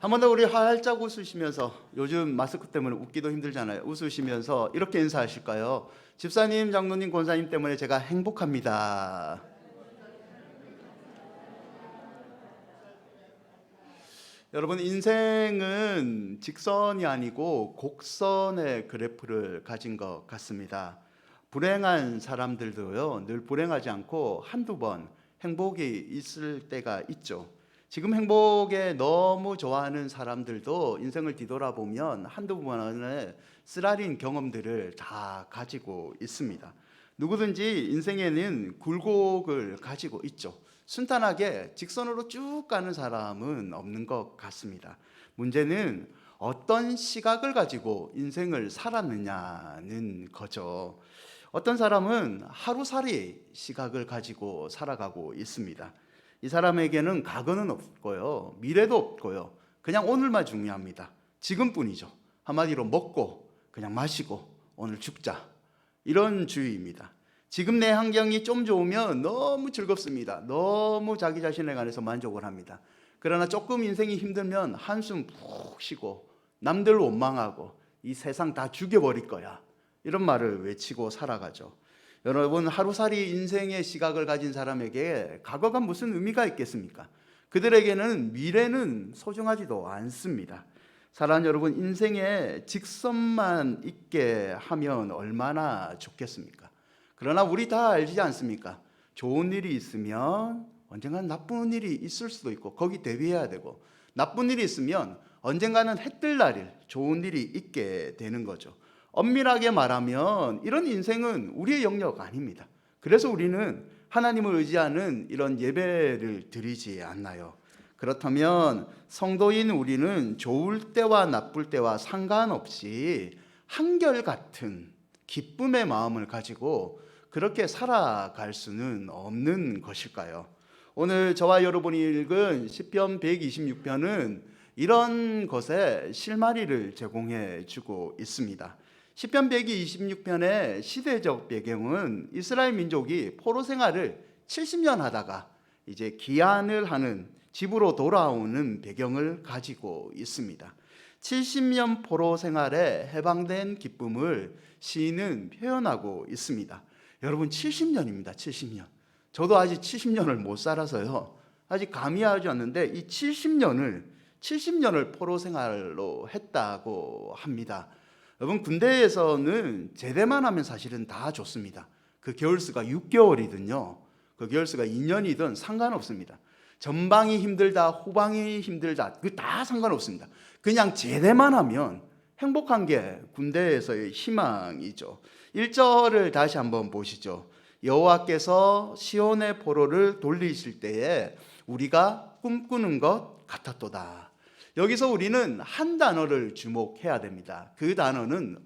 한 번 더 우리 활짝 웃으시면서, 요즘 마스크 때문에 웃기도 힘들잖아요. 웃으시면서 이렇게 인사하실까요? 집사님, 장로님, 권사님 때문에 제가 행복합니다. 여러분, 인생은 직선이 아니고 곡선의 그래프를 가진 것 같습니다. 불행한 사람들도요, 늘 불행하지 않고 한두 번 행복이 있을 때가 있죠. 지금 행복에 너무 좋아하는 사람들도 인생을 뒤돌아보면 한두 번의 쓰라린 경험들을 다 가지고 있습니다. 누구든지 인생에는 굴곡을 가지고 있죠. 순탄하게 직선으로 쭉 가는 사람은 없는 것 같습니다. 문제는 어떤 시각을 가지고 인생을 살았느냐는 거죠. 어떤 사람은 하루살이 시각을 가지고 살아가고 있습니다. 이 사람에게는 과거는 없고요, 미래도 없고요, 그냥 오늘만 중요합니다. 지금뿐이죠. 한마디로 먹고 그냥 마시고 오늘 죽자, 이런 주의입니다. 지금 내 환경이 좀 좋으면 너무 즐겁습니다. 너무 자기 자신에 관해서 만족을 합니다. 그러나 조금 인생이 힘들면 한숨 푹 쉬고 남들 원망하고 이 세상 다 죽여버릴 거야, 이런 말을 외치고 살아가죠. 여러분, 하루살이 인생의 시각을 가진 사람에게 과거가 무슨 의미가 있겠습니까? 그들에게는 미래는 소중하지도 않습니다. 사랑하는 여러분, 인생에 직선만 있게 하면 얼마나 좋겠습니까? 그러나 우리 다 알지 않습니까? 좋은 일이 있으면 언젠가는 나쁜 일이 있을 수도 있고 거기 대비해야 되고, 나쁜 일이 있으면 언젠가는 해뜰 날일 좋은 일이 있게 되는 거죠. 엄밀하게 말하면 이런 인생은 우리의 영역 아닙니다. 그래서 우리는 하나님을 의지하는 이런 예배를 드리지 않나요? 그렇다면 성도인 우리는 좋을 때와 나쁠 때와 상관없이 한결같은 기쁨의 마음을 가지고 그렇게 살아갈 수는 없는 것일까요? 오늘 저와 여러분이 읽은 시편 126편은 이런 것에 실마리를 제공해 주고 있습니다. 시편 126편의 시대적 배경은 이스라엘 민족이 포로 생활을 70년 하다가 이제 귀환을 하는, 집으로 돌아오는 배경을 가지고 있습니다. 70년 포로 생활에 해방된 기쁨을 시인은 표현하고 있습니다. 여러분, 70년입니다. 70년. 저도 아직 70년을 못 살아서요, 아직 감이 하지 않는데 이 70년을 포로 생활로 했다고 합니다. 여러분, 군대에서는 제대만 하면 사실은 다 좋습니다. 그 겨울수가 6개월이든요 그 겨울수가 2년이든 상관없습니다. 전방이 힘들다, 후방이 힘들다, 그 다 상관없습니다. 그냥 제대만 하면 행복한 게 군대에서의 희망이죠. 1절을 다시 한번 보시죠. 여호와께서 시온의 포로를 돌리실 때에 우리가 꿈꾸는 것 같았도다. 여기서 우리는 한 단어를 주목해야 됩니다. 그 단어는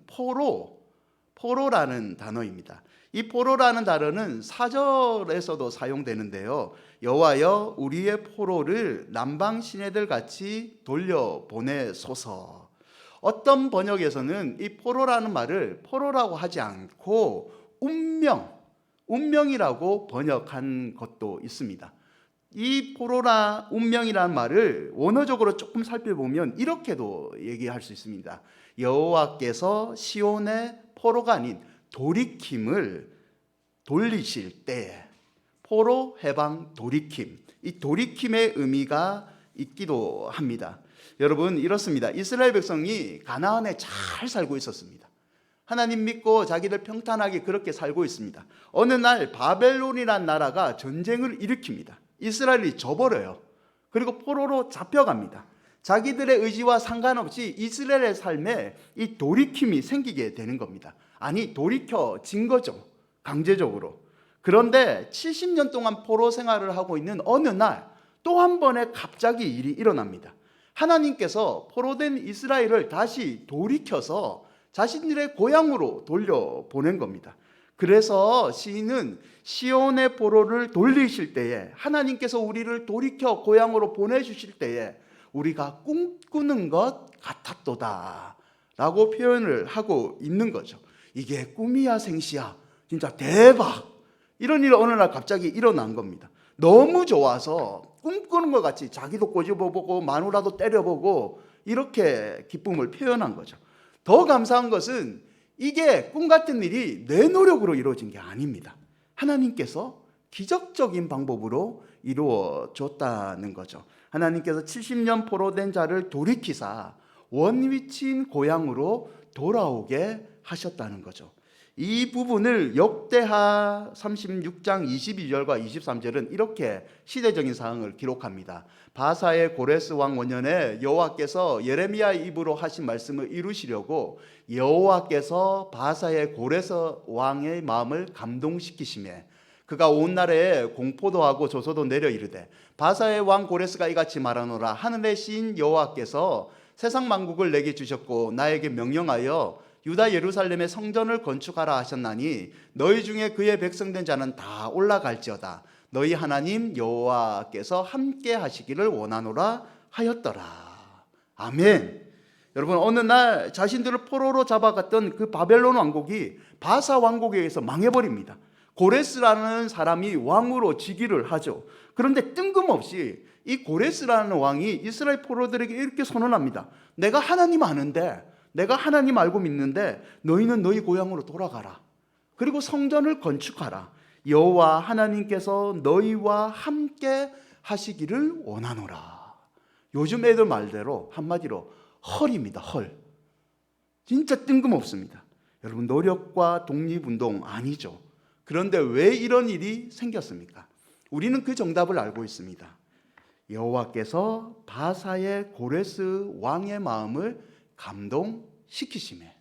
포로라는 단어입니다. 이 포로라는 단어는 4절에서도 사용되는데요. 여호와여, 우리의 포로를 남방 시내들 같이 돌려보내소서. 어떤 번역에서는 이 포로라는 말을 포로라고 하지 않고 운명이라고 번역한 것도 있습니다. 이 포로라, 운명이라는 말을 원어적으로 조금 살펴보면 이렇게도 얘기할 수 있습니다. 여호와께서 시온의 포로가 아닌 돌이킴을 돌리실 때, 포로, 해방, 돌이킴, 이 돌이킴의 의미가 있기도 합니다. 여러분, 이렇습니다. 이스라엘 백성이 가나안에 잘 살고 있었습니다. 하나님 믿고 자기들 평탄하게 그렇게 살고 있습니다. 어느 날 바벨론이라는 나라가 전쟁을 일으킵니다. 이스라엘이 져버려요. 그리고 포로로 잡혀갑니다. 자기들의 의지와 상관없이 이스라엘의 삶에 이 돌이킴이 생기게 되는 겁니다. 아니, 돌이켜진 거죠, 강제적으로. 그런데 70년 동안 포로 생활을 하고 있는 어느 날 또 한 번의 갑자기 일이 일어납니다. 하나님께서 포로된 이스라엘을 다시 돌이켜서 자신들의 고향으로 돌려보낸 겁니다. 그래서 시인은 시온의 포로를 돌리실 때에, 하나님께서 우리를 돌이켜 고향으로 보내주실 때에 우리가 꿈꾸는 것 같았도다 라고 표현을 하고 있는 거죠. 이게 꿈이야 생시야, 진짜 대박, 이런 일이 어느 날 갑자기 일어난 겁니다. 너무 좋아서 꿈꾸는 것 같이 자기도 꼬집어보고 마누라도 때려보고 이렇게 기쁨을 표현한 거죠. 더 감사한 것은 이게 꿈 같은 일이 내 노력으로 이루어진 게 아닙니다. 하나님께서 기적적인 방법으로 이루어졌다는 거죠. 하나님께서 70년 포로된 자를 돌이키사 원위치인 고향으로 돌아오게 하셨다는 거죠. 이 부분을 역대하 36장 22절과 23절은 이렇게 시대적인 사항을 기록합니다. 바사의 고레스 왕 원년에 여호와께서 예레미야의 입으로 하신 말씀을 이루시려고 여호와께서 바사의 고레스 왕의 마음을 감동시키시매 그가 온 나라에 공포도 하고 조소도 내려 이르되 바사의 왕 고레스가 이같이 말하노라. 하늘의 신 여호와께서 세상 만국을 내게 주셨고 나에게 명령하여 유다 예루살렘의 성전을 건축하라 하셨나니 너희 중에 그의 백성된 자는 다 올라갈지어다. 너희 하나님 여호와께서 함께 하시기를 원하노라 하였더라. 아멘. 여러분, 어느 날 자신들을 포로로 잡아갔던 그 바벨론 왕국이 바사 왕국에 의해서 망해버립니다. 고레스라는 사람이 왕으로 즉위를 하죠. 그런데 뜬금없이 이 고레스라는 왕이 이스라엘 포로들에게 이렇게 선언합니다. 내가 하나님 아는데, 내가 하나님 알고 믿는데 너희는 너희 고향으로 돌아가라. 그리고 성전을 건축하라. 여호와 하나님께서 너희와 함께 하시기를 원하노라. 요즘 애들 말대로 한마디로 헐입니다. 헐. 진짜 뜬금없습니다. 여러분, 노력과 독립운동 아니죠. 그런데 왜 이런 일이 생겼습니까? 우리는 그 정답을 알고 있습니다. 여호와께서 바사의 고레스 왕의 마음을 감동시키심에,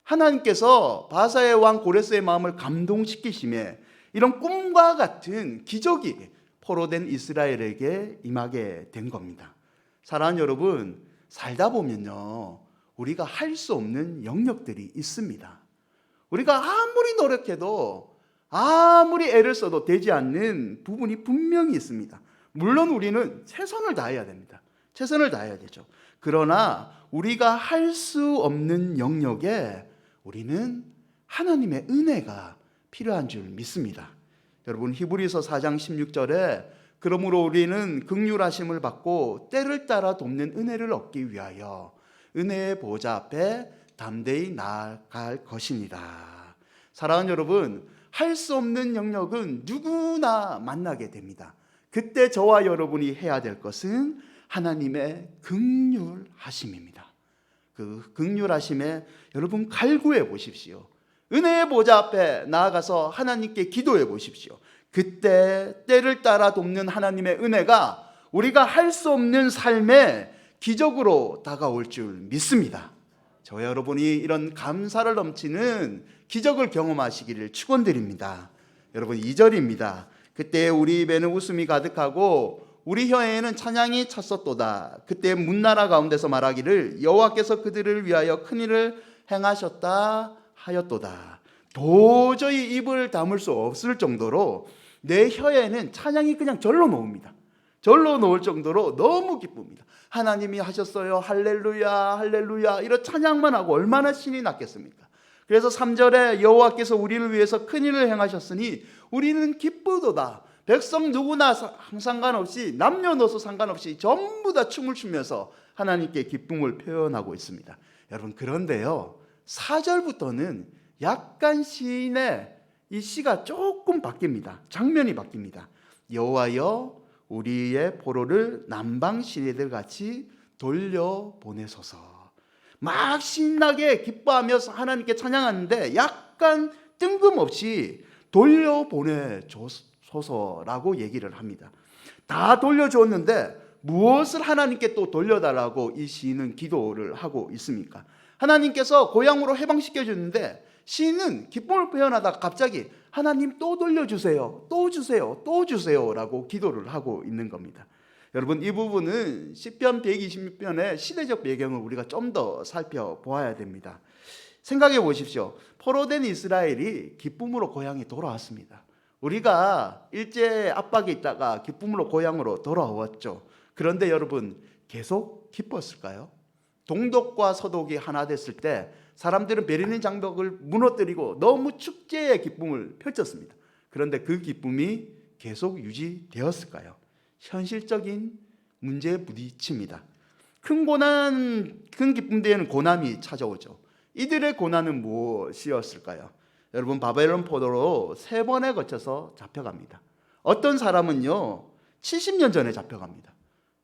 하나님께서 바사의 왕 고레스의 마음을 감동시키심에 이런 꿈과 같은 기적이 포로된 이스라엘에게 임하게 된 겁니다. 사랑하는 여러분, 살다 보면요, 우리가 할 수 없는 영역들이 있습니다. 우리가 아무리 노력해도 아무리 애를 써도 되지 않는 부분이 분명히 있습니다. 물론 우리는 최선을 다해야 됩니다. 최선을 다해야 되죠. 그러나 우리가 할 수 없는 영역에 우리는 하나님의 은혜가 필요한 줄 믿습니다. 여러분, 히브리서 4장 16절에 그러므로 우리는 긍휼하심을 받고 때를 따라 돕는 은혜를 얻기 위하여 은혜의 보좌 앞에 담대히 나아갈 것이니라. 사랑하는 여러분, 할 수 없는 영역은 누구나 만나게 됩니다. 그때 저와 여러분이 해야 될 것은 하나님의 긍휼하심입니다. 그 긍휼하심에 여러분 갈구해 보십시오. 은혜의 보좌 앞에 나아가서 하나님께 기도해 보십시오. 그때 때를 따라 돕는 하나님의 은혜가 우리가 할 수 없는 삶에 기적으로 다가올 줄 믿습니다. 저와 여러분이 이런 감사를 넘치는 기적을 경험하시기를 축원드립니다. 여러분, 2절입니다. 그때 우리 입에는 웃음이 가득하고 우리 혀에는 찬양이 찼었도다. 그때 문나라 가운데서 말하기를 여호와께서 그들을 위하여 큰 일을 행하셨다 하였도다. 도저히 입을 다물 수 없을 정도로 내 혀에는 찬양이 그냥 절로 놓습니다. 절로 놓을 정도로 너무 기쁩니다. 하나님이 하셨어요. 할렐루야 할렐루야 이런 찬양만 하고 얼마나 신이 났겠습니까? 그래서 3절에 여호와께서 우리를 위해서 큰 일을 행하셨으니 우리는 기쁘도다. 백성 누구나 상관없이 남녀노소 상관없이 전부 다 춤을 추면서 하나님께 기쁨을 표현하고 있습니다. 여러분, 그런데요 4절부터는 약간 시인의 이 시가 조금 바뀝니다. 장면이 바뀝니다. 여호와여 우리의 포로를 남방 시내들 같이 돌려보내소서. 막 신나게 기뻐하면서 하나님께 찬양하는데 약간 뜬금없이 돌려보내소서라고 얘기를 합니다. 다 돌려줬는데 무엇을 하나님께 또 돌려달라고 이 시인은 기도를 하고 있습니까? 하나님께서 고향으로 해방시켜 주는데 시인은 기쁨을 표현하다가 갑자기 하나님 또 돌려주세요, 또 주세요, 또 주세요 라고 기도를 하고 있는 겁니다. 여러분, 이 부분은 시편 126편의 시대적 배경을 우리가 좀 더 살펴보아야 됩니다. 생각해 보십시오. 포로된 이스라엘이 기쁨으로 고향에 돌아왔습니다. 우리가 일제 압박에 있다가 기쁨으로 고향으로 돌아왔죠. 그런데 여러분, 계속 기뻤을까요? 동독과 서독이 하나 됐을 때 사람들은 베를린 장벽을 무너뜨리고 너무 축제의 기쁨을 펼쳤습니다. 그런데 그 기쁨이 계속 유지되었을까요? 현실적인 문제에 부딪힙니다. 큰 고난, 큰 기쁨 뒤에는 고난이 찾아오죠. 이들의 고난은 무엇이었을까요? 여러분, 바벨론 포로로 3번에 거쳐서 잡혀갑니다. 어떤 사람은요 70년 전에 잡혀갑니다.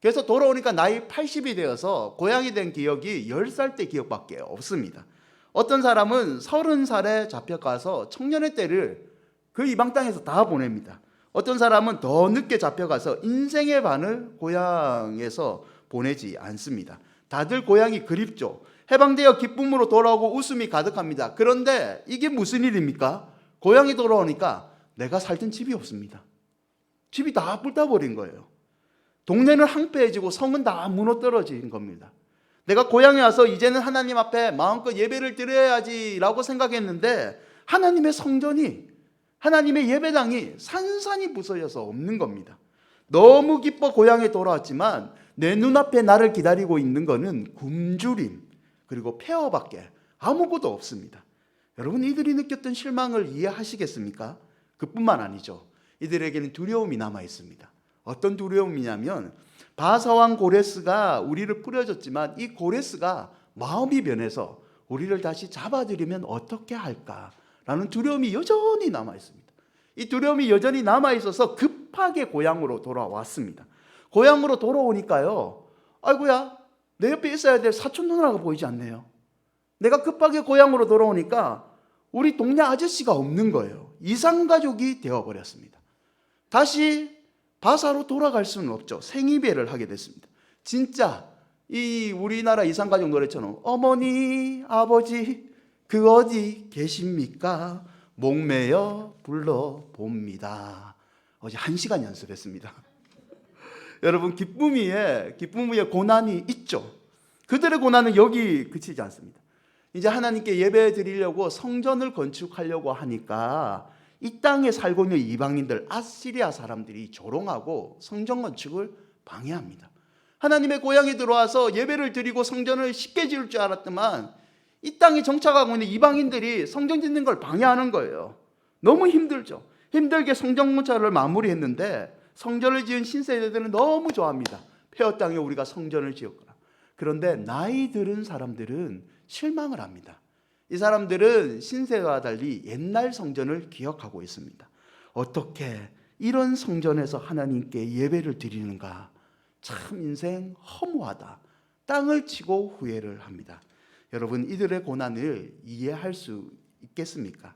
그래서 돌아오니까 나이 80이 되어서 고향이 된 기억이 10살 때 기억밖에 없습니다. 어떤 사람은 30살에 잡혀가서 청년의 때를 그 이방 땅에서 다 보냅니다. 어떤 사람은 더 늦게 잡혀가서 인생의 반을 고향에서 보내지 않습니다. 다들 고향이 그립죠. 해방되어 기쁨으로 돌아오고 웃음이 가득합니다. 그런데 이게 무슨 일입니까? 고향에 돌아오니까 내가 살던 집이 없습니다. 집이 다 불타버린 거예요. 동네는 황폐해지고 성은 다 무너뜨려진 겁니다. 내가 고향에 와서 이제는 하나님 앞에 마음껏 예배를 드려야지라고 생각했는데 하나님의 성전이, 하나님의 예배당이 산산이 부서져서 없는 겁니다. 너무 기뻐 고향에 돌아왔지만 내 눈앞에 나를 기다리고 있는 거는 굶주림 그리고 폐허밖에 아무것도 없습니다. 여러분, 이들이 느꼈던 실망을 이해하시겠습니까? 그뿐만 아니죠. 이들에게는 두려움이 남아 있습니다. 어떤 두려움이냐면 바사왕 고레스가 우리를 뿌려줬지만 이 고레스가 마음이 변해서 우리를 다시 잡아들이면 어떻게 할까라는 두려움이 여전히 남아 있습니다. 이 두려움이 여전히 남아 있어서 급하게 고향으로 돌아왔습니다. 고향으로 돌아오니까요, 아이고야, 내 옆에 있어야 될 사촌 누나가 보이지 않네요. 내가 급하게 고향으로 돌아오니까 우리 동네 아저씨가 없는 거예요. 이산가족이 되어버렸습니다. 다시 바사로 돌아갈 수는 없죠. 생이별을 하게 됐습니다. 진짜 이 우리나라 이산가족 노래처럼 어머니 아버지 그 어디 계십니까? 목매여 불러봅니다. 어제 1시간 연습했습니다. 여러분, 기쁨 위에 고난이 있죠. 그들의 고난은 여기 그치지 않습니다. 이제 하나님께 예배 드리려고 성전을 건축하려고 하니까 이 땅에 살고 있는 이방인들, 아시리아 사람들이 조롱하고 성전 건축을 방해합니다. 하나님의 고향에 들어와서 예배를 드리고 성전을 쉽게 지을 줄 알았더만 이 땅에 정착하고 있는 이방인들이 성전 짓는 걸 방해하는 거예요. 너무 힘들죠. 힘들게 성전 건축을 마무리했는데 성전을 지은 신세대들은 너무 좋아합니다. 폐허 땅에 우리가 성전을 지었구나. 그런데 나이 들은 사람들은 실망을 합니다. 이 사람들은 신세와 달리 옛날 성전을 기억하고 있습니다. 어떻게 이런 성전에서 하나님께 예배를 드리는가? 참 인생 허무하다. 땅을 치고 후회를 합니다. 여러분, 이들의 고난을 이해할 수 있겠습니까?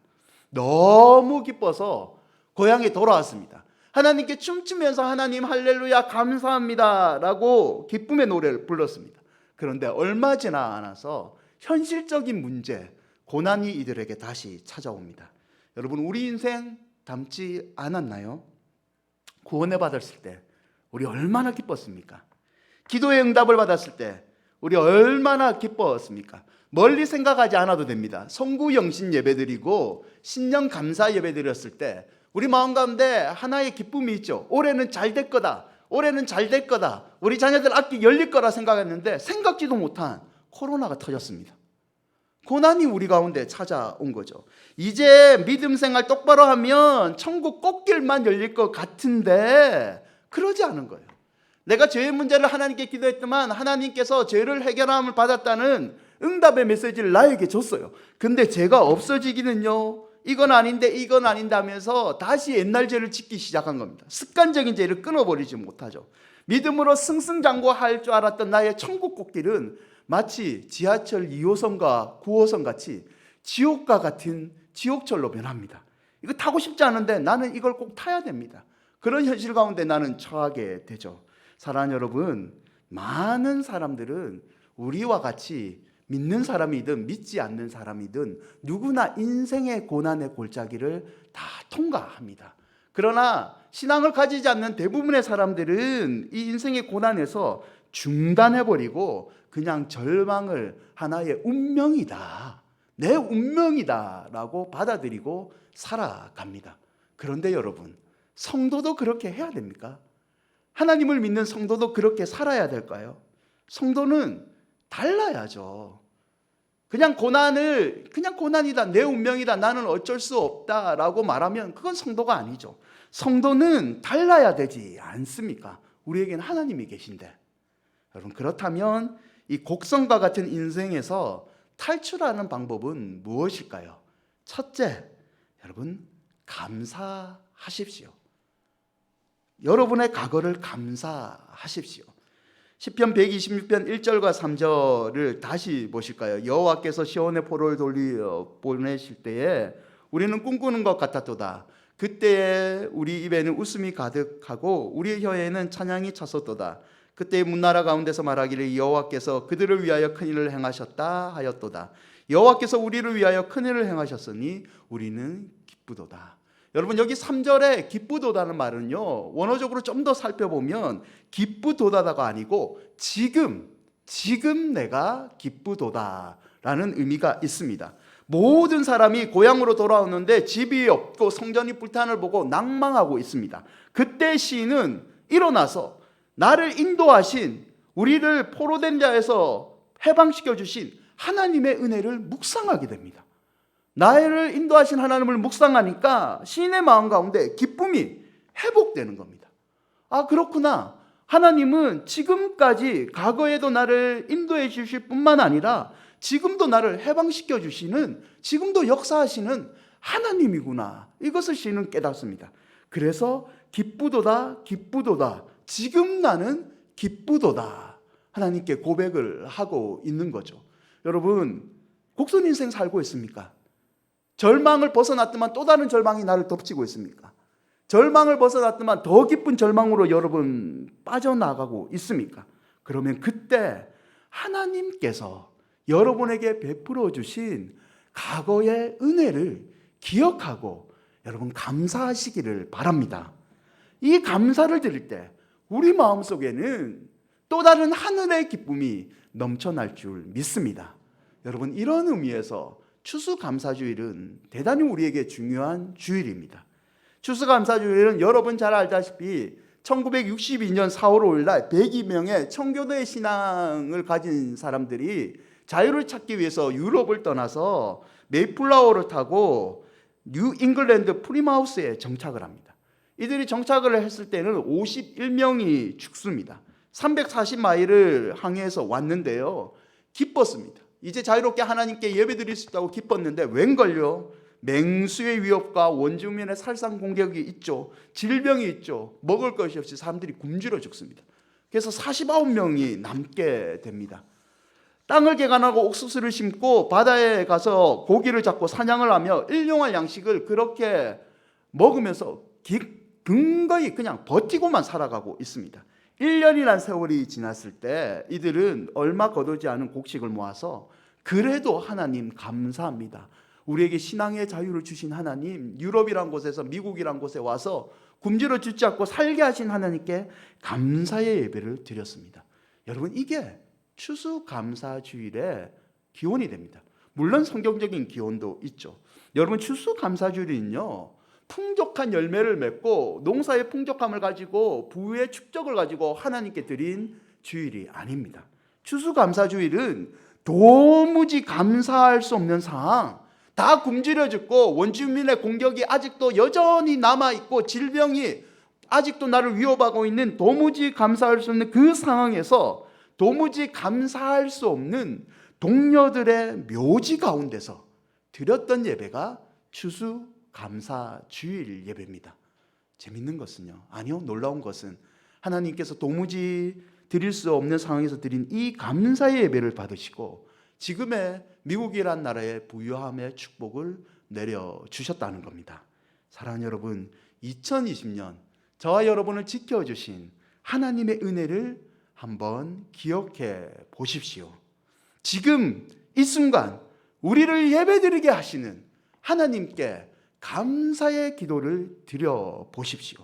너무 기뻐서 고향에 돌아왔습니다. 하나님께 춤추면서 하나님 할렐루야 감사합니다 라고 기쁨의 노래를 불렀습니다. 그런데 얼마 지나 않아서 현실적인 문제, 고난이 이들에게 다시 찾아옵니다. 여러분, 우리 인생 닮지 않았나요? 구원을 받았을 때 우리 얼마나 기뻤습니까? 기도의 응답을 받았을 때 우리 얼마나 기뻤습니까? 멀리 생각하지 않아도 됩니다. 성구영신 예배드리고 신년 감사 예배드렸을 때 우리 마음 가운데 하나의 기쁨이 있죠. 올해는 잘 될 거다. 올해는 잘 될 거다. 우리 자녀들 악기 열릴 거라 생각했는데 생각지도 못한 코로나가 터졌습니다. 고난이 우리 가운데 찾아온 거죠. 이제 믿음 생활 똑바로 하면 천국 꽃길만 열릴 것 같은데 그러지 않은 거예요. 내가 죄의 문제를 하나님께 기도했지만 하나님께서 죄를 해결함을 받았다는 응답의 메시지를 나에게 줬어요. 근데 죄가 없어지기는요, 이건 아닌데 이건 아닌데 하면서 다시 옛날 죄를 짓기 시작한 겁니다. 습관적인 죄를 끊어버리지 못하죠. 믿음으로 승승장구할 줄 알았던 나의 천국 꽃길은 마치 지하철 2호선과 9호선 같이 지옥과 같은 지옥철로 변합니다. 이거 타고 싶지 않은데 나는 이걸 꼭 타야 됩니다. 그런 현실 가운데 나는 처하게 되죠. 사랑하는 여러분, 많은 사람들은 우리와 같이 믿는 사람이든 믿지 않는 사람이든 누구나 인생의 고난의 골짜기를 다 통과합니다. 그러나 신앙을 가지지 않는 대부분의 사람들은 이 인생의 고난에서 중단해버리고 그냥 절망을 하나의 운명이다, 내 운명이다 라고 받아들이고 살아갑니다. 그런데 여러분, 성도도 그렇게 해야 됩니까? 하나님을 믿는 성도도 그렇게 살아야 될까요? 성도는 달라야죠. 그냥 고난이다, 내 운명이다, 나는 어쩔 수 없다 라고 말하면 그건 성도가 아니죠. 성도는 달라야 되지 않습니까? 우리에게는 하나님이 계신데, 여러분 그렇다면 이 곡선과 같은 인생에서 탈출하는 방법은 무엇일까요? 첫째, 여러분 감사하십시오. 여러분의 과거를 감사하십시오. 시편 126편 1절과 3절을 다시 보실까요? 여호와께서 시온의 포로를 돌려 보내실 때에 우리는 꿈꾸는 것 같았도다. 그때에 우리 입에는 웃음이 가득하고 우리 혀에는 찬양이 찼었도다. 그때 문나라 가운데서 말하기를 여호와께서 그들을 위하여 큰일을 행하셨다 하였도다. 여호와께서 우리를 위하여 큰일을 행하셨으니 우리는 기쁘도다. 여러분 여기 3절에 기쁘도다는 말은요, 원어적으로 좀 더 살펴보면 기쁘도다가 아니고 지금 내가 기쁘도다라는 의미가 있습니다. 모든 사람이 고향으로 돌아오는데 집이 없고 성전이 불탄을 보고 낭망하고 있습니다. 그때 시인은 일어나서 나를 인도하신, 우리를 포로된 자에서 해방시켜 주신 하나님의 은혜를 묵상하게 됩니다. 나를 인도하신 하나님을 묵상하니까 시인의 마음 가운데 기쁨이 회복되는 겁니다. 아, 그렇구나. 하나님은 지금까지 과거에도 나를 인도해 주실 뿐만 아니라 지금도 나를 해방시켜 주시는, 지금도 역사하시는 하나님이구나. 이것을 시인은 깨닫습니다. 그래서 기쁘도다, 기쁘도다. 지금 나는 기쁘도다. 하나님께 고백을 하고 있는 거죠. 여러분, 곡선 인생 살고 있습니까? 절망을 벗어났더만 또 다른 절망이 나를 덮치고 있습니까? 절망을 벗어났더만 더 깊은 절망으로 여러분 빠져나가고 있습니까? 그러면 그때 하나님께서 여러분에게 베풀어 주신 과거의 은혜를 기억하고 여러분 감사하시기를 바랍니다. 이 감사를 드릴 때 우리 마음속에는 또 다른 하늘의 기쁨이 넘쳐날 줄 믿습니다. 여러분 이런 의미에서 추수감사주일은 대단히 우리에게 중요한 주일입니다. 추수감사주일은 여러분 잘 알다시피 1962년 4월 5일 날 102명의 청교도의 신앙을 가진 사람들이 자유를 찾기 위해서 유럽을 떠나서 메이플라워를 타고 뉴 잉글랜드 프리마우스에 정착을 합니다. 이들이 정착을 했을 때는 51명이 죽습니다. 340마일을 항해해서 왔는데요, 기뻤습니다. 이제 자유롭게 하나님께 예배드릴 수 있다고 기뻤는데 웬걸요? 맹수의 위협과 원주민의 살상 공격이 있죠. 질병이 있죠. 먹을 것이 없이 사람들이 굶주려 죽습니다. 그래서 49명이 남게 됩니다. 땅을 개간하고 옥수수를 심고 바다에 가서 고기를 잡고 사냥을 하며 일용할 양식을 그렇게 먹으면서 근거히 그냥 버티고만 살아가고 있습니다. 1년이란 세월이 지났을 때 이들은 얼마 거두지 않은 곡식을 모아서 그래도 하나님 감사합니다. 우리에게 신앙의 자유를 주신 하나님, 유럽이란 곳에서 미국이란 곳에 와서 굶주려 죽지 않고 살게 하신 하나님께 감사의 예배를 드렸습니다. 여러분 이게 추수감사주일의 기원이 됩니다. 물론 성경적인 기원도 있죠. 여러분 추수감사주일은요, 풍족한 열매를 맺고 농사의 풍족함을 가지고 부의 축적을 가지고 하나님께 드린 주일이 아닙니다. 추수감사주일은 도무지 감사할 수 없는 상황, 다 굶주려 죽고 원주민의 공격이 아직도 여전히 남아있고 질병이 아직도 나를 위협하고 있는 도무지 감사할 수 없는 그 상황에서 도무지 감사할 수 없는 동료들의 묘지 가운데서 드렸던 예배가 추수감사주일 예배입니다. 재밌는 것은요, 아니요, 놀라운 것은 하나님께서 도무지 드릴 수 없는 상황에서 드린 이 감사의 예배를 받으시고 지금의 미국이란 나라의 부유함의 축복을 내려주셨다는 겁니다. 사랑하는 여러분, 2020년 저와 여러분을 지켜주신 하나님의 은혜를 한번 기억해 보십시오. 지금 이 순간 우리를 예배드리게 하시는 하나님께 감사의 기도를 드려 보십시오.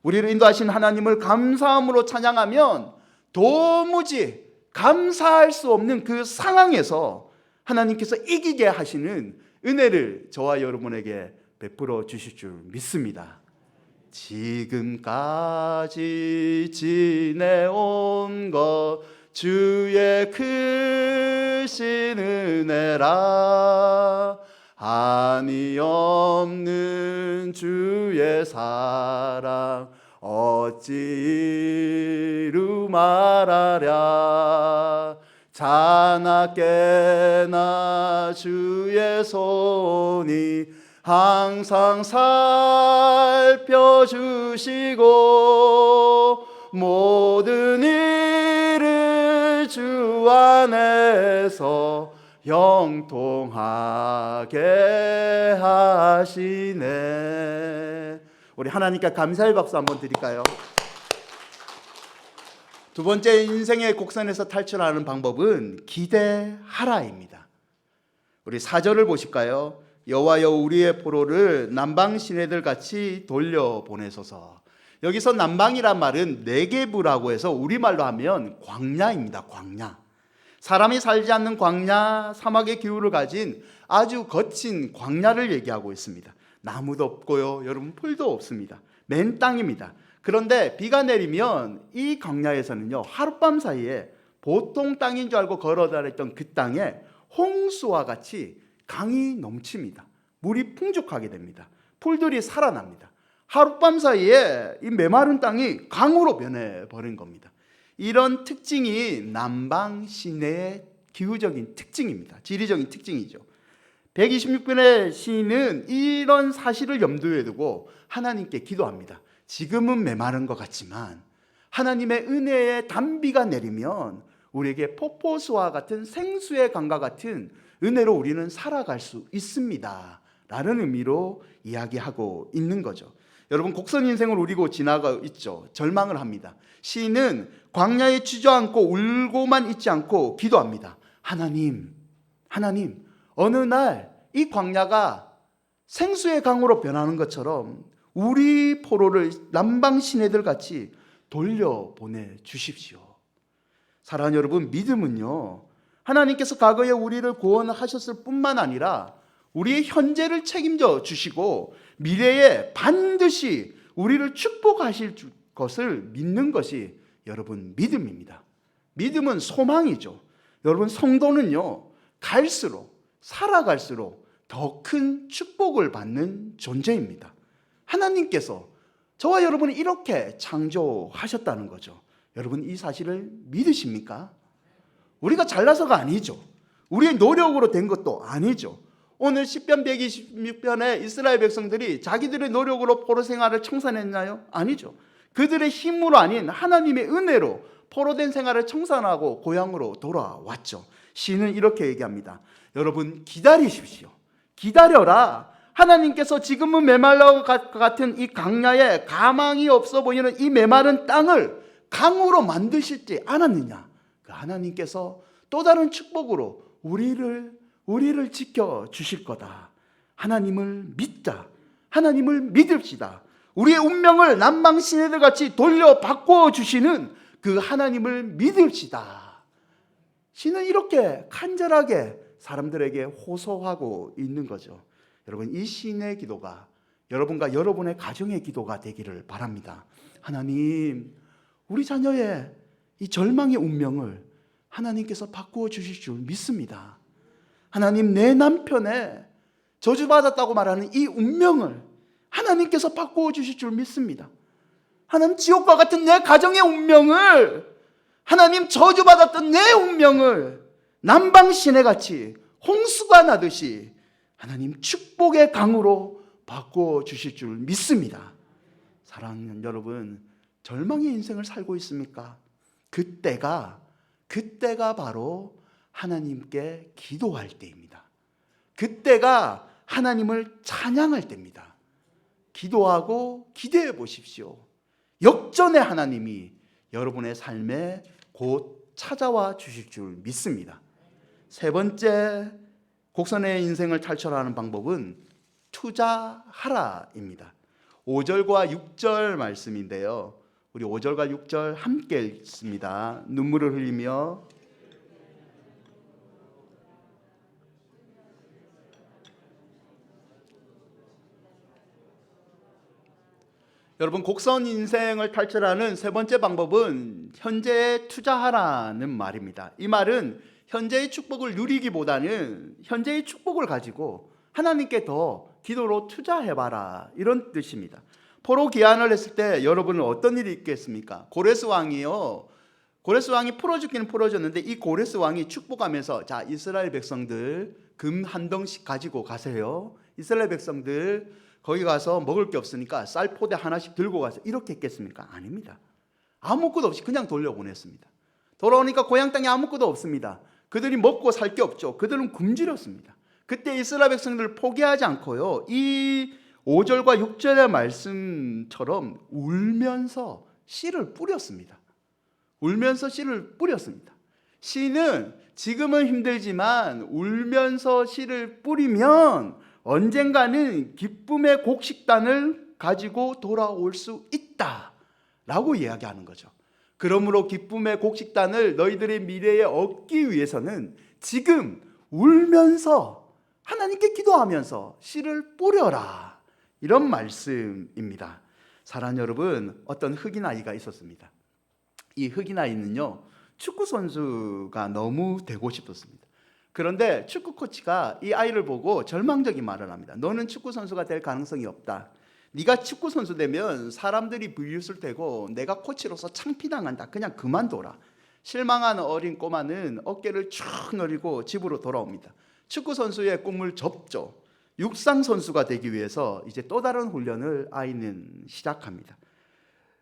우리를 인도하신 하나님을 감사함으로 찬양하면 도무지 감사할 수 없는 그 상황에서 하나님께서 이기게 하시는 은혜를 저와 여러분에게 베풀어 주실 줄 믿습니다. 지금까지 지내온 것 주의 크신 은혜라, 한이 없는 주의 사랑 어찌 이루 말하랴. 자나깨나 주의 손이 항상 살펴주시고 모든 일을 주 안에서 형통하게 하시네. 우리 하나님께 감사의 박수 한번 드릴까요? 두 번째, 인생의 곡선에서 탈출하는 방법은 기대하라입니다. 우리 4절을 보실까요? 여호와여 우리의 포로를 남방 시내들 같이 돌려보내소서. 여기서 남방이란 말은 네게브라고 해서 우리말로 하면 광야입니다. 광야. 사람이 살지 않는 광야, 사막의 기후를 가진 아주 거친 광야를 얘기하고 있습니다. 나무도 없고요, 여러분 풀도 없습니다. 맨 땅입니다. 그런데 비가 내리면 이 광야에서는요, 하룻밤 사이에 보통 땅인 줄 알고 걸어 다녔던 그 땅에 홍수와 같이 강이 넘칩니다. 물이 풍족하게 됩니다. 풀들이 살아납니다. 하룻밤 사이에 이 메마른 땅이 강으로 변해버린 겁니다. 이런 특징이 남방 시내의 기후적인 특징입니다. 지리적인 특징이죠. 126편의 시인은 이런 사실을 염두에 두고 하나님께 기도합니다. 지금은 메마른 것 같지만 하나님의 은혜의 단비가 내리면 우리에게 폭포수와 같은 생수의 강과 같은 은혜로 우리는 살아갈 수 있습니다 라는 의미로 이야기하고 있는 거죠. 여러분, 곡선 인생을 누리고 지나가 있죠. 절망을 합니다. 시인은 광야에 주저앉고 울고만 있지 않고 기도합니다. 하나님, 어느 날 이 광야가 생수의 강으로 변하는 것처럼 우리 포로를 남방 시내들 같이 돌려보내 주십시오. 사랑하는 여러분, 믿음은요, 하나님께서 과거에 우리를 구원하셨을 뿐만 아니라 우리의 현재를 책임져 주시고 미래에 반드시 우리를 축복하실 것을 믿는 것이 여러분 믿음입니다. 믿음은 소망이죠. 여러분, 성도는요, 살아갈수록 더 큰 축복을 받는 존재입니다. 하나님께서 저와 여러분을 이렇게 창조하셨다는 거죠. 여러분, 이 사실을 믿으십니까? 우리가 잘나서가 아니죠. 우리의 노력으로 된 것도 아니죠. 오늘 시편 126편에 이스라엘 백성들이 자기들의 노력으로 포로 생활을 청산했나요? 아니죠. 그들의 힘으로 아닌 하나님의 은혜로 포로된 생활을 청산하고 고향으로 돌아왔죠. 시인은 이렇게 얘기합니다. 여러분, 기다리십시오. 기다려라. 하나님께서 지금은 메말라 같은 이 강야에 가망이 없어 보이는 이 메마른 땅을 강으로 만드시지 않았느냐. 그 하나님께서 또 다른 축복으로 우리를 지켜주실 거다. 하나님을 믿자. 하나님을 믿읍시다. 우리의 운명을 남방 시내들 같이 돌려 바꿔 주시는 그 하나님을 믿읍시다. 시는 이렇게 간절하게 사람들에게 호소하고 있는 거죠. 여러분, 이 시인의 기도가 여러분과 여러분의 가정의 기도가 되기를 바랍니다. 하나님, 우리 자녀의 이 절망의 운명을 하나님께서 바꾸어 주실 줄 믿습니다. 하나님, 내 남편의 저주받았다고 말하는 이 운명을 하나님께서 바꾸어 주실 줄 믿습니다. 하나님, 지옥과 같은 내 가정의 운명을, 하나님, 저주받았던 내 운명을 남방 시내같이 홍수가 나듯이 하나님 축복의 강으로 바꾸어 주실 줄 믿습니다. 사랑하는 여러분, 절망의 인생을 살고 있습니까? 그때가 바로 하나님께 기도할 때입니다. 그때가 하나님을 찬양할 때입니다. 기도하고 기대해 보십시오. 역전의 하나님이 여러분의 삶에 곧 찾아와 주실 줄 믿습니다. 세 번째, 곡선의 인생을 탈출하는 방법은 투자하라입니다. 5절과 6절 말씀인데요, 우리 5절과 6절 함께 읽습니다. 눈물을 흘리며 여러분, 곡선 인생을 탈출하는 세 번째 방법은 현재에 투자하라는 말입니다. 이 말은 현재의 축복을 누리기보다는 현재의 축복을 가지고 하나님께 더 기도로 투자해봐라, 이런 뜻입니다. 포로 귀환을 했을 때 여러분은 어떤 일이 있겠습니까? 고레스 왕이요. 고레스 왕이 풀어 죽기는 풀어줬는데 이 고레스 왕이 축복하면서 자, 이스라엘 백성들 금 한 덩씩 가지고 가세요. 이스라엘 백성들 거기 가서 먹을 게 없으니까 쌀 포대 하나씩 들고 가세요. 이렇게 했겠습니까? 아닙니다. 아무것도 없이 그냥 돌려보냈습니다. 돌아오니까 고향 땅에 아무것도 없습니다. 그들이 먹고 살 게 없죠. 그들은 굶주렸습니다. 그때 이스라엘 백성들을 포기하지 않고요, 이 5절과 6절의 말씀처럼 울면서 씨를 뿌렸습니다. 울면서 씨를 뿌렸습니다. 씨는 지금은 힘들지만 울면서 씨를 뿌리면 언젠가는 기쁨의 곡식단을 가지고 돌아올 수 있다라고 이야기하는 거죠. 그러므로 기쁨의 곡식단을 너희들의 미래에 얻기 위해서는 지금 울면서 하나님께 기도하면서 씨를 뿌려라, 이런 말씀입니다. 사랑하는 여러분, 어떤 흑인 아이가 있었습니다. 이 흑인 아이는요, 축구 선수가 너무 되고 싶었습니다. 그런데 축구 코치가 이 아이를 보고 절망적인 말을 합니다. 너는 축구 선수가 될 가능성이 없다. 네가 축구 선수 되면 사람들이 비웃을 테고 내가 코치로서 창피당한다. 그냥 그만둬라. 실망한 어린 꼬마는 어깨를 쭉 내리고 집으로 돌아옵니다. 축구 선수의 꿈을 접죠. 육상 선수가 되기 위해서 이제 또 다른 훈련을 아이는 시작합니다.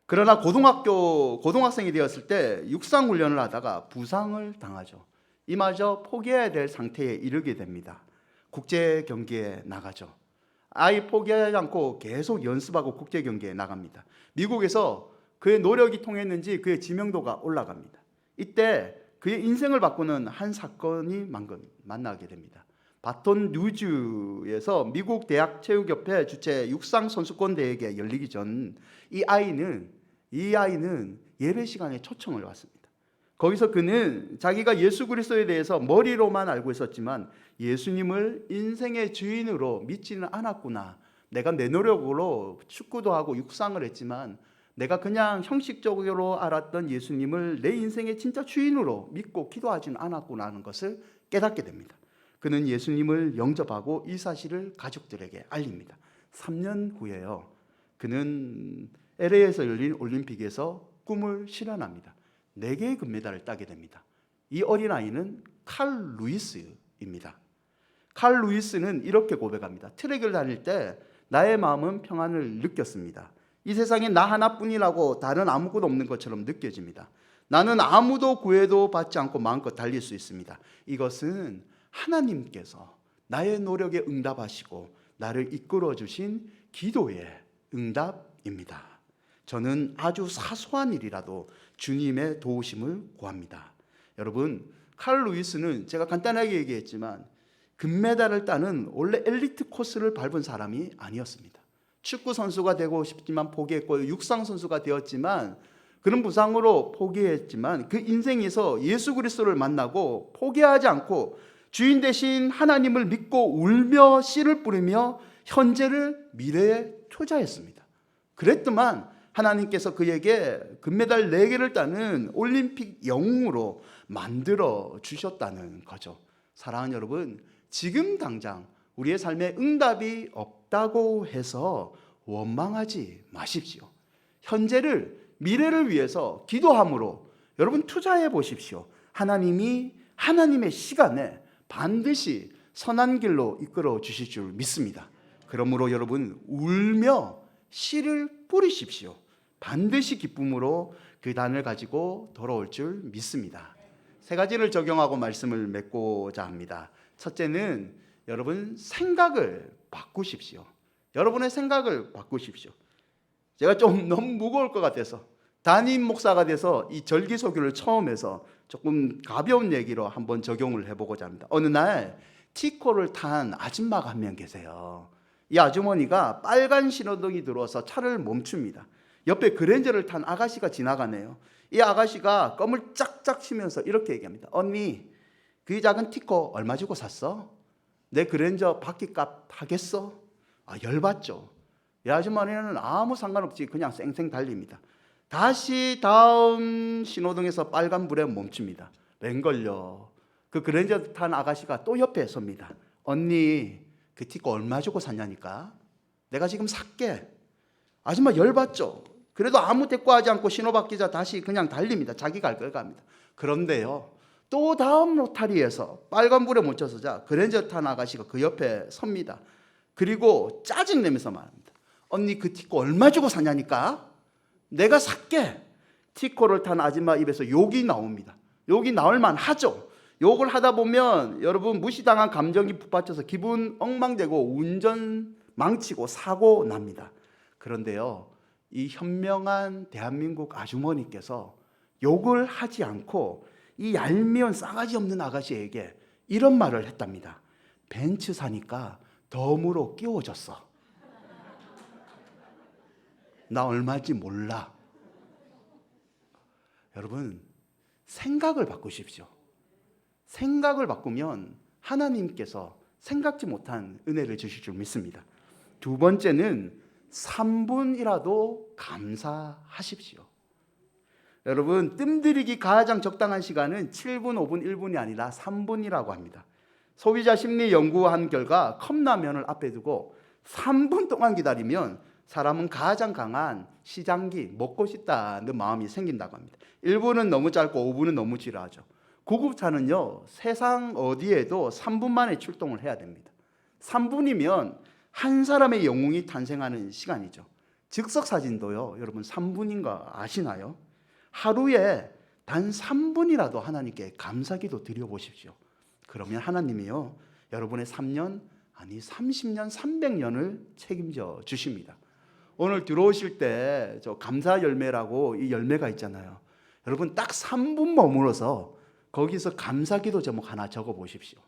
그러나 고등학생이 되었을 때 육상 훈련을 하다가 부상을 당하죠. 이마저 포기해야 될 상태에 이르게 됩니다. 국제 경기에 나가죠. 아이 포기하지 않고 계속 연습하고 국제 경기에 나갑니다. 미국에서 그의 노력이 통했는지 그의 지명도가 올라갑니다. 이때 그의 인생을 바꾸는 한 사건이 만나게 됩니다. 바톤 루즈에서 미국 대학 체육협회 주최 육상 선수권 대회가 열리기 전 이 아이는 예배 시간에 초청을 받습니다. 거기서 그는 자기가 예수 그리스도에 대해서 머리로만 알고 있었지만 예수님을 인생의 주인으로 믿지는 않았구나. 내가 내 노력으로 축구도 하고 육상을 했지만 내가 그냥 형식적으로 알았던 예수님을 내 인생의 진짜 주인으로 믿고 기도하지는 않았구나 하는 것을 깨닫게 됩니다. 그는 예수님을 영접하고 이 사실을 가족들에게 알립니다. 3년 후에요, 그는 LA에서 열린 올림픽에서 꿈을 실현합니다. 4개의 금메달을 따게 됩니다. 이 어린아이는 칼 루이스입니다. 칼 루이스는 이렇게 고백합니다. 트랙을 다닐 때 나의 마음은 평안을 느꼈습니다. 이 세상에 나 하나뿐이라고 다른 아무것도 없는 것처럼 느껴집니다. 나는 아무도 구애도 받지 않고 마음껏 달릴 수 있습니다. 이것은 하나님께서 나의 노력에 응답하시고 나를 이끌어 주신 기도의 응답입니다. 저는 아주 사소한 일이라도 주님의 도우심을 구합니다. 여러분, 칼 루이스는 제가 간단하게 얘기했지만 금메달을 따는 원래 엘리트 코스를 밟은 사람이 아니었습니다. 축구 선수가 되고 싶지만 포기했고 육상 선수가 되었지만 그런 부상으로 포기했지만 그 인생에서 예수 그리스도를 만나고 포기하지 않고 주인 대신 하나님을 믿고 울며 씨를 뿌리며 현재를 미래에 투자했습니다. 그랬더만 하나님께서 그에게 금메달 4개를 따는 올림픽 영웅으로 만들어 주셨다는 거죠. 사랑하는 여러분, 지금 당장 우리의 삶에 응답이 없다고 해서 원망하지 마십시오. 현재를 미래를 위해서 기도함으로 여러분 투자해 보십시오. 하나님이 하나님의 시간에 반드시 선한 길로 이끌어 주실 줄 믿습니다. 그러므로 여러분 울며 씨를 뿌리십시오. 반드시 기쁨으로 그 단을 가지고 돌아올 줄 믿습니다. 3가지를 적용하고 말씀을 맺고자 합니다. 첫째는 여러분 생각을 바꾸십시오. 여러분의 생각을 바꾸십시오. 제가 좀 너무 무거울 것 같아서 담임 목사가 돼서 이 절기소교를 처음 해서 조금 가벼운 얘기로 한번 적용을 해보고자 합니다. 어느 날 티코를 탄 아줌마가 한 명 계세요. 이 아주머니가 빨간 신호등이 들어와서 차를 멈춥니다. 옆에 그랜저를 탄 아가씨가 지나가네요. 이 아가씨가 껌을 짝짝 치면서 이렇게 얘기합니다. 언니, 그 작은 티코 얼마 주고 샀어? 내 그랜저 바퀴값 하겠어? 열받죠. 이 아주머니는 아무 상관없이 그냥 쌩쌩 달립니다. 다시 다음 신호등에서 빨간불에 멈춥니다. 웬걸요? 그 그랜저 탄 아가씨가 또 옆에 섭니다. 언니, 그 티코 얼마 주고 샀냐니까? 내가 지금 살게. 아줌마 열받죠. 그래도 아무 대꾸하지 않고 신호받기자 다시 그냥 달립니다. 자기 갈 걸 갑니다. 그런데요, 또 다음 로타리에서 빨간불에 멈춰서자 그랜저 탄 아가씨가 그 옆에 섭니다. 그리고 짜증내면서 말합니다. 언니 그 티코 얼마 주고 사냐니까? 내가 살게. 티코를 탄 아줌마 입에서 욕이 나옵니다. 욕이 나올 만하죠. 욕을 하다 보면 여러분 무시당한 감정이 북받쳐서 기분 엉망되고 운전 망치고 사고 납니다. 그런데요, 이 현명한 대한민국 아주머니께서 욕을 하지 않고 이 얄미운 싸가지 없는 아가씨에게 이런 말을 했답니다. 벤츠 사니까 덤으로 끼워줬어. 나 얼마인지 몰라. 여러분, 생각을 바꾸십시오. 생각을 바꾸면 하나님께서 생각지 못한 은혜를 주실 줄 믿습니다. 두 번째는 3분이라도 감사하십시오. 여러분, 뜸들이기 가장 적당한 시간은 7분, 5분, 1분이 아니라 3분이라고 합니다. 소비자 심리 연구한 결과 컵라면을 앞에 두고 3분 동안 기다리면 사람은 가장 강한 시장기, 먹고 싶다는 마음이 생긴다고 합니다. 1분은 너무 짧고 5분은 너무 지루하죠. 구급차는요, 세상 어디에도 3분 만에 출동을 해야 됩니다. 3분이면 한 사람의 영웅이 탄생하는 시간이죠. 즉석 사진도요, 여러분 3분인 거 아시나요? 하루에 단 3분이라도 하나님께 감사기도 드려보십시오. 그러면 하나님이요, 여러분의 3년, 아니 30년, 300년을 책임져 주십니다. 오늘 들어오실 때 저 감사 열매라고 이 열매가 있잖아요. 여러분 딱 3분 머물러서 거기서 감사기도 제목 하나 적어 보십시오.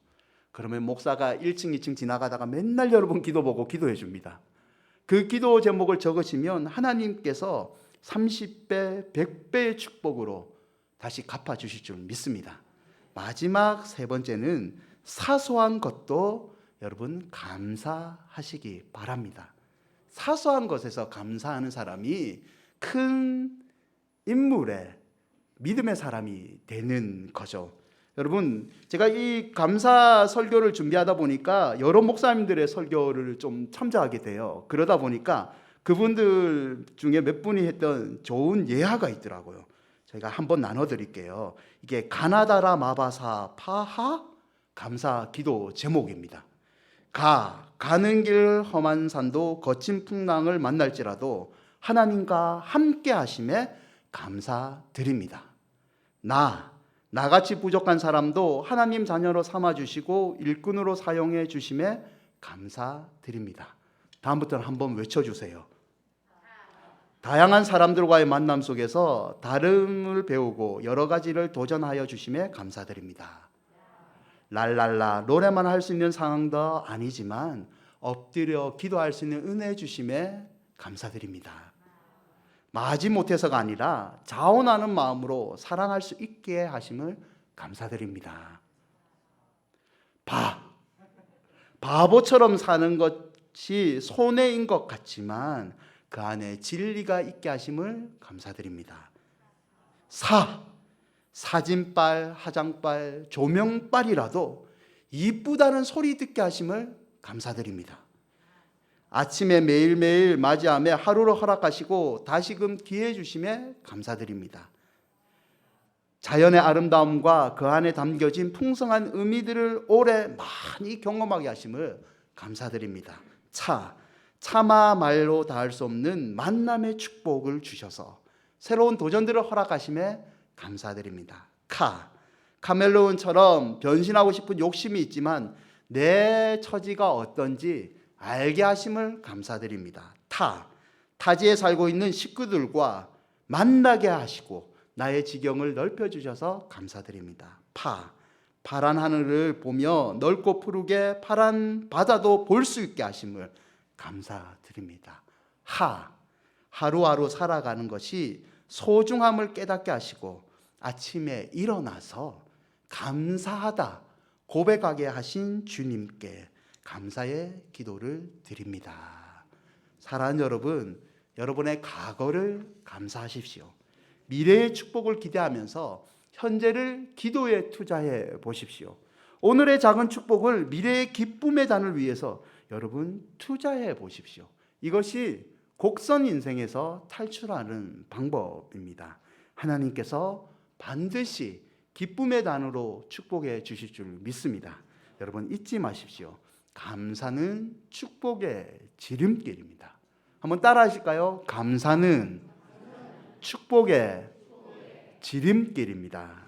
그러면 목사가 1층, 2층 지나가다가 맨날 여러분 기도 보고 기도해 줍니다. 그 기도 제목을 적으시면 하나님께서 30배, 100배의 축복으로 다시 갚아주실 줄 믿습니다. 마지막 세 번째는 사소한 것도 여러분 감사하시기 바랍니다. 사소한 것에서 감사하는 사람이 큰 인물의 믿음의 사람이 되는 거죠. 여러분, 제가 이 감사 설교를 준비하다 보니까 여러 목사님들의 설교를 좀 참조하게 돼요. 그러다 보니까 그분들 중에 몇 분이 했던 좋은 예화가 있더라고요. 제가 한번 나눠드릴게요. 이게 가나다라 마바사 파하 감사 기도 제목입니다. 가는 길 험한 산도 거친 풍랑을 만날지라도 하나님과 함께 하심에 감사드립니다. 나같이 부족한 사람도 하나님 자녀로 삼아주시고 일꾼으로 사용해 주심에 감사드립니다. 다음부터는 한번 외쳐주세요. 다양한 사람들과의 만남 속에서 다름을 배우고 여러 가지를 도전하여 주심에 감사드립니다. 랄랄라 노래만 할 수 있는 상황도 아니지만 엎드려 기도할 수 있는 은혜 주심에 감사드립니다. 마지못해서가 아니라 자원하는 마음으로 사랑할 수 있게 하심을 감사드립니다. 바보처럼 사는 것이 손해인 것 같지만 그 안에 진리가 있게 하심을 감사드립니다. 사진빨, 화장빨, 조명빨이라도 이쁘다는 소리 듣게 하심을 감사드립니다. 아침에 매일매일 맞이하며 하루를 허락하시고 다시금 기회 주심에 감사드립니다. 자연의 아름다움과 그 안에 담겨진 풍성한 의미들을 오래 많이 경험하게 하심을 감사드립니다. 차마 말로 닿을 수 없는 만남의 축복을 주셔서 새로운 도전들을 허락하심에 감사드립니다. 카멜레온처럼 변신하고 싶은 욕심이 있지만 내 처지가 어떤지 알게 하심을 감사드립니다. 타지에 살고 있는 식구들과 만나게 하시고 나의 지경을 넓혀주셔서 감사드립니다. 파란 하늘을 보며 넓고 푸르게 파란 바다도 볼 수 있게 하심을 감사드립니다. 하루하루 살아가는 것이 소중함을 깨닫게 하시고 아침에 일어나서 감사하다 고백하게 하신 주님께 감사의 기도를 드립니다. 사랑하는 여러분, 여러분의 과거를 감사하십시오. 미래의 축복을 기대하면서 현재를 기도에 투자해 보십시오. 오늘의 작은 축복을 미래의 기쁨의 단을 위해서 여러분 투자해 보십시오. 이것이 곡선 인생에서 탈출하는 방법입니다. 하나님께서 반드시 기쁨의 단으로 축복해 주실 줄 믿습니다. 여러분 잊지 마십시오. 감사는 축복의 지름길입니다. 한번 따라 하실까요? 감사는 축복의 지름길입니다.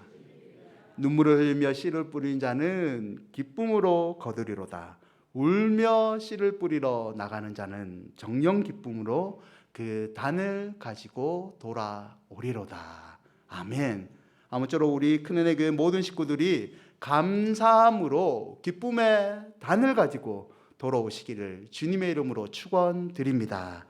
눈물을 흘리며 씨를 뿌린 자는 기쁨으로 거두리로다. 울며 씨를 뿌리러 나가는 자는 정령 기쁨으로 그 단을 가지고 돌아오리로다. 아멘. 아무쪼록 우리 큰은혜 교회 모든 식구들이 감사함으로 기쁨의 단을 가지고 돌아오시기를 주님의 이름으로 축원드립니다.